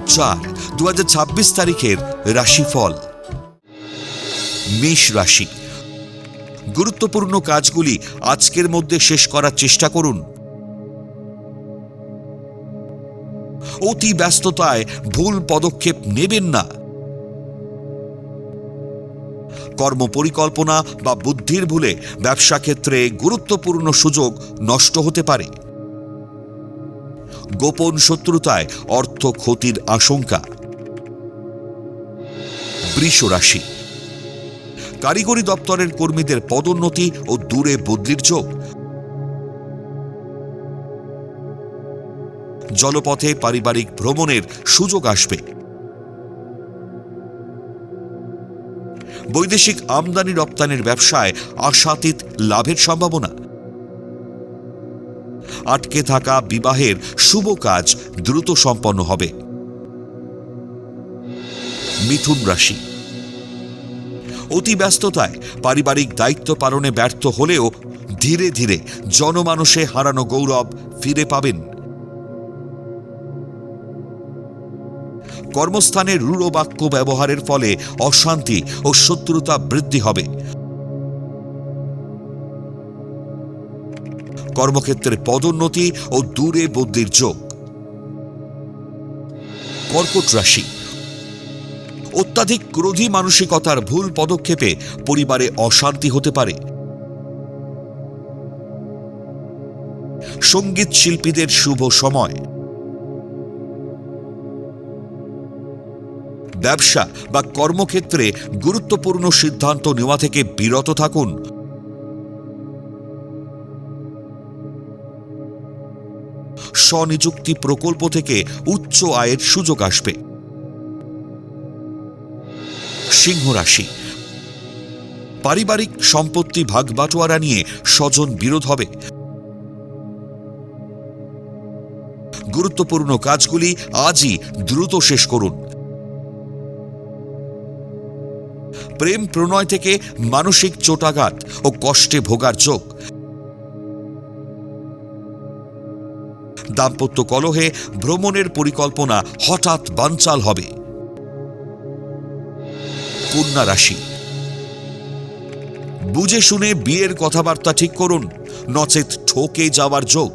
4/2026 তারিখের রাশিফল। মেষ রাশি, গুরুত্বপূর্ণ কাজগুলি আজকের মধ্যে শেষ করার চেষ্টা করুন। অতি ব্যস্ততায় ভুল পদক্ষেপ নেবেন না। কর্মপরিকল্পনা বা বুদ্ধির ভুলে ব্যবসা ক্ষেত্রে গুরুত্বপূর্ণ সুযোগ নষ্ট হতে পারে। গোপন শত্রুতায় অর্থ ক্ষতির আশঙ্কা। বৃষ রাশি, কারিগরি দপ্তরের কর্মীদের পদোন্নতি ও দূরে বদলির যোগ। জলপথে পারিবারিক ভ্রমণের সুযোগ আসবে। বৈদেশিক আমদানি রপ্তানির ব্যবসায় আশাতীত লাভের সম্ভাবনা। আটকে থাকা বিবাহের শুভ কাজ দ্রুত সম্পন্ন হবে। মিথুন রাশি, অতি ব্যস্ততায় পারিবারিক দায়িত্ব পালনে ব্যর্থ হলেও ধীরে ধীরে জনমানসে হারানো গৌরব ফিরে পাবেন। কর্মস্থানে রূঢ় বাক্য ব্যবহারের ফলে অশান্তি ও শত্রুতা বৃদ্ধি হবে। কর্মক্ষেত্রে পদোন্নতি ও দূরে বদলির যোগ। কর্কট রাশি, অত্যাধিক ক্রোধী মানসিকতার ভুল পদক্ষেপে পরিবারে অশান্তি হতে পারে। সঙ্গীত শিল্পীদের শুভ সময়। ব্যবসা বা কর্মক্ষেত্রে গুরুত্বপূর্ণ সিদ্ধান্ত নেওয়া থেকে বিরত থাকুন। স্বনিযুক্তি প্রকল্প থেকে উচ্চ আয়ের সুযোগ আসবে। সিংহ রাশি, পারিবারিক সম্পত্তি ভাগবাটোয়ারা নিয়ে স্বজন বিরোধ হবে। গুরুত্বপূর্ণ কাজগুলি আজই দ্রুত শেষ করুন। প্রেম প্রণয় থেকে মানসিক চোটাঘাত ও কষ্টে ভোগার যোগ। দাম্পত্য কলহে ভ্রমণের পরিকল্পনা হঠাৎ বানচাল হবে। কন্যা রাশি, বুঝে শুনে বিয়ের কথাবার্তা ঠিক করুন, নচেত ঠকে যাওয়ার যোগ।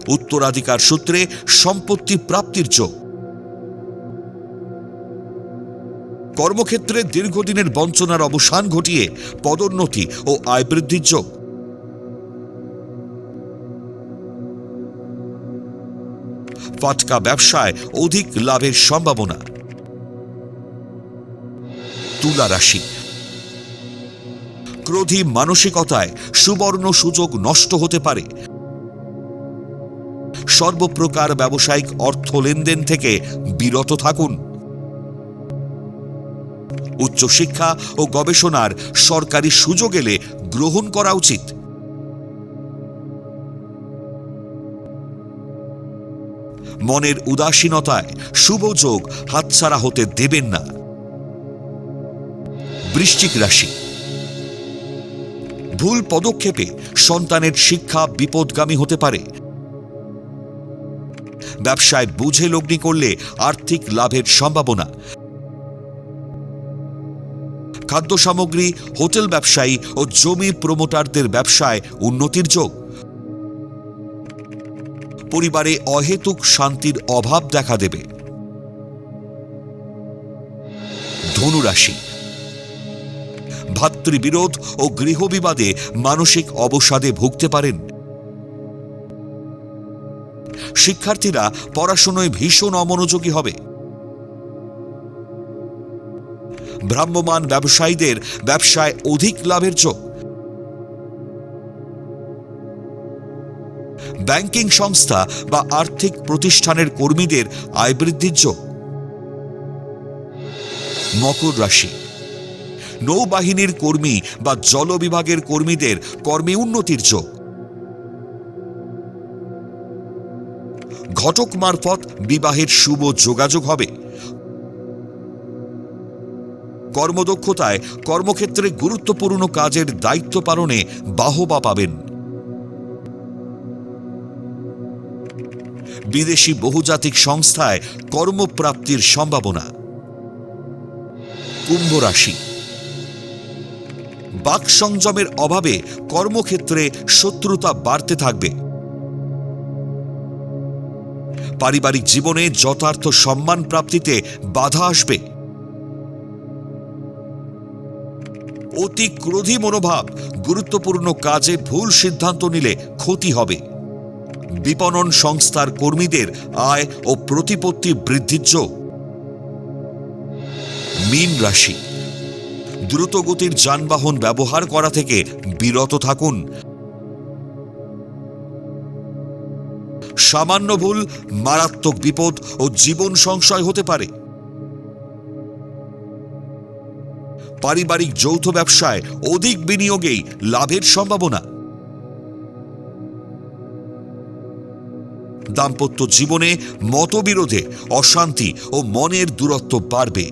উত্তরাধিকার সূত্রে সম্পত্তি প্রাপ্তির যোগ। কর্মক্ষেত্রে দীর্ঘদিনের বঞ্চনার অবসান ঘটিয়ে পদোন্নতি ও আয় বৃদ্ধির যোগ। ফাটকা ব্যবসায় অধিক লাভের সম্ভাবনা। তুলা রাশি, ক্রোধী মানসিকতায় সুবর্ণ সুযোগ নষ্ট হতে পারে। সর্বপ্রকার ব্যবসায়িক অর্থ লেনদেন থেকে বিরত থাকুন। উচ্চশিক্ষা ও গবেষণার সরকারি সুযোগ এলে গ্রহণ করা উচিত। মনের উদাসীনতায় শুভ যোগ হাতছাড়া হতে দেবেন না। বৃশ্চিক রাশি, ভুল পদক্ষেপে সন্তানের শিক্ষা বিপদগামী হতে পারে। ব্যবসায় বুঝে লগ্নি করলে আর্থিক লাভের সম্ভাবনা। খাদ্য সামগ্রী, হোটেল ব্যবসায়ী ও জমি প্রমোটারদের ব্যবসায় উন্নতির যোগ। পরিবারে অহেতুক শান্তির অভাব দেখা দেবে। ধনু রাশি, ভাতৃবিরোধ ও গৃহবিবাদে মানসিক অবসাদে ভুগতে পারেন। শিক্ষার্থীরা পড়াশোনায় ভীষণ অমনোযোগী হবে। ভ্রাম্যমাণ ব্যবসায়ীদের ব্যবসায় অধিক লাভের যোগ। ব্যাংকিং সংস্থা বা আর্থিক প্রতিষ্ঠানের কর্মীদের আয় বৃদ্ধির যোগ। মকর রাশি, নৌবাহিনীর কর্মী বা জল বিভাগের কর্মীদের কর্মে উন্নতির যোগ। ঘটক মারফত বিবাহের শুভ যোগাযোগ হবে। কর্মদক্ষতায় কর্মক্ষেত্রে গুরুত্বপূর্ণ কাজের দায়িত্ব পালনে বাহবা পাবেন। বিদেশি বহুজাতিক সংস্থায় কর্মপ্রাপ্তির সম্ভাবনা। কুম্ভ রাশি, বাক সংযমের অভাবে কর্মক্ষেত্রে শত্রুতা বাড়তে থাকবে। পারিবারিক জীবনে যথার্থ সম্মান প্রাপ্তিতে বাধা আসবে। অতি ক্রোধী মনোভাব, গুরুত্বপূর্ণ কাজে ভুল সিদ্ধান্ত নিলে ক্ষতি হবে। বিপণন সংস্থার কর্মীদের আয় ও প্রতিপত্তি বৃদ্ধির যোগ। মীন রাশি, দ্রুতগতির যানবাহন ব্যবহার করা থেকে বিরত থাকুন। সামান্য ভুল মারাত্মক বিপদ ও জীবন সংশয় হতে পারে। পারিবারিক যৌথ ব্যবসায় অধিক বিনিয়োগেই লাভের সম্ভাবনা। দাম্পত্য জীবনে মতবিরোধে অশান্তি ও মনের দূরত্ব বাড়বে।